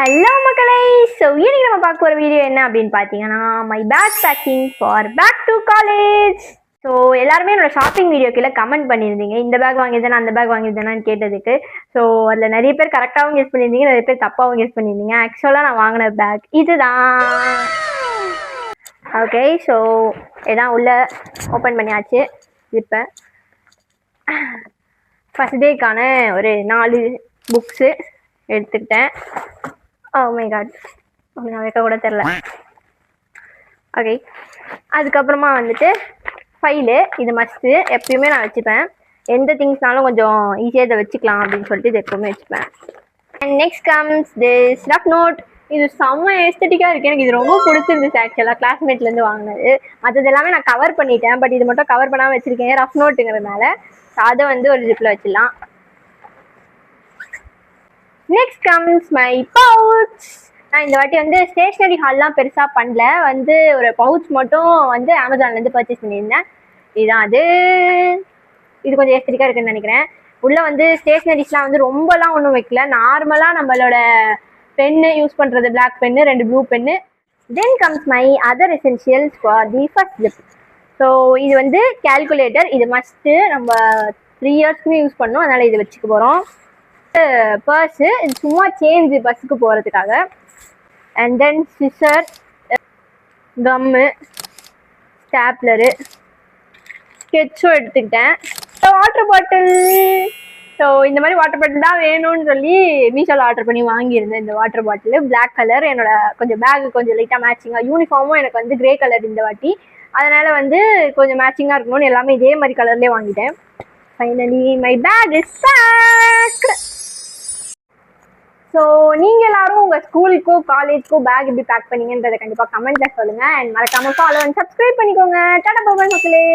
Hello மக்களே. So இன்னைக்கு நம்ம பார்க்க போகிற வீடியோ என்ன அப்படின்னு பார்த்தீங்கன்னா, my bag packing for back to college. So எல்லாருமே என்னோட ஷாப்பிங் வீடியோ கீழே கமெண்ட் பண்ணியிருந்தீங்க, இந்த பேக் வாங்கியிருந்தேனா அந்த பேக் வாங்கியிருந்தேனான்னு கேட்டதுக்கு. ஸோ அதில் நிறைய பேர் கரெக்டாகவும் கெஸ் பண்ணியிருந்தீங்க, நிறைய பேர் தப்பாகவும் கெஸ் பண்ணியிருந்தீங்க. ஆக்சுவலாக நான் வாங்கின பேக் இதுதான். ஓகே, ஸோ இதான் உள்ள ஓப்பன் பண்ணியாச்சு. இப்போ ஃபஸ்ட் டேக்கான ஒரு 4 புக்ஸு எடுத்துக்கிட்டேன். ஓ மை காட், நான் வைக்க கூட தெரில. ஓகே, அதுக்கப்புறமா வந்துட்டு ஃபைலு, இது மஸ்ட்டு எப்பயுமே நான் வச்சுப்பேன். எந்த திங்ஸ்னாலும் கொஞ்சம் ஈஸியாக இதை வச்சுக்கலாம் அப்படின்னு சொல்லிட்டு இது எப்பவுமே வச்சுப்பேன். And next comes this rough note. இது செம்ம எஸ்தட்டிக்காக இருக்குது, எனக்கு இது ரொம்ப பிடிச்சிருந்துச்சு. ஆக்சுவலாக கிளாஸ்மேட்லேருந்து வாங்கினது. மற்றது எல்லாமே நான் கவர் பண்ணிட்டேன், பட் இது மட்டும் கவர் பண்ணாமல் வச்சுருக்கேன் ரஃப் நோட்டுங்கிறதுனால. ஸோ அதை வந்து ஒரு ஜிப்பில் வச்சிடலாம். Next comes my pouch. நான் இந்த வாட்டி வந்து ஸ்டேஷ்னரி ஹால்லாம் பெருசாக பண்ணல, வந்து ஒரு பவுச் மட்டும் வந்து அமேசான்லேருந்து பர்ச்சேஸ் பண்ணியிருந்தேன். இதுதான் அது. இது கொஞ்சம் எஸ்தட்டிக்காக இருக்குன்னு நினைக்கிறேன். உள்ளே வந்து ஸ்டேஷ்னரிஸ்லாம் வந்து ரொம்பலாம் ஒன்றும் வைக்கல, நார்மலாக நம்மளோட பென்னு யூஸ் பண்ணுறது, black pen, 2 blue pen. Then comes my other essentials for the first zip. So இது வந்து கேல்குலேட்டர், இது மஸ்ட்டு, நம்ம 3 இயர்ஸ்க்குமே யூஸ் பண்ணோம், அதனால் இது வச்சுக்க போகிறோம். பர்ஸு, இது சும்மா சேஞ்சு பஸ்ஸுக்கு போகிறதுக்காக. And then scissor, gum, stapler, ஸ்கெட்சும் எடுத்துக்கிட்டேன். வாட்டர் பாட்டில். ஸோ இந்த மாதிரி வாட்டர் பாட்டில் தான் வேணும்னு சொல்லி மீஷோவில் ஆர்டர் பண்ணி வாங்கியிருந்தேன். இந்த வாட்டர் பாட்டில் பிளாக் கலர், என்னோட கொஞ்சம் பேக்கு கொஞ்சம் லைட்டாக மேட்சிங்காக. யூனிஃபார்மும் எனக்கு வந்து கிரே கலர் இந்த வாட்டி, அதனால் வந்து கொஞ்சம் மேட்சிங்காக இருக்கணும்னு எல்லாமே இதே மாதிரி கலர்லேயே வாங்கிட்டேன். Finally my bag is back. So நீங்கள் எல்லாரும் உங்கள் ஸ்கூலுக்கோ காலேஜ்க்கோ பேக் எப்படி பேக் பண்ணீங்கன்றதை கண்டிப்பாக கமெண்ட்டில் சொல்லுங்கள். அண்ட் மறக்காமல் ஃபாலோ அண்ட் சப்ஸ்கிரைப் பண்ணிக்கோங்க. டாடா பாய் மக்களே.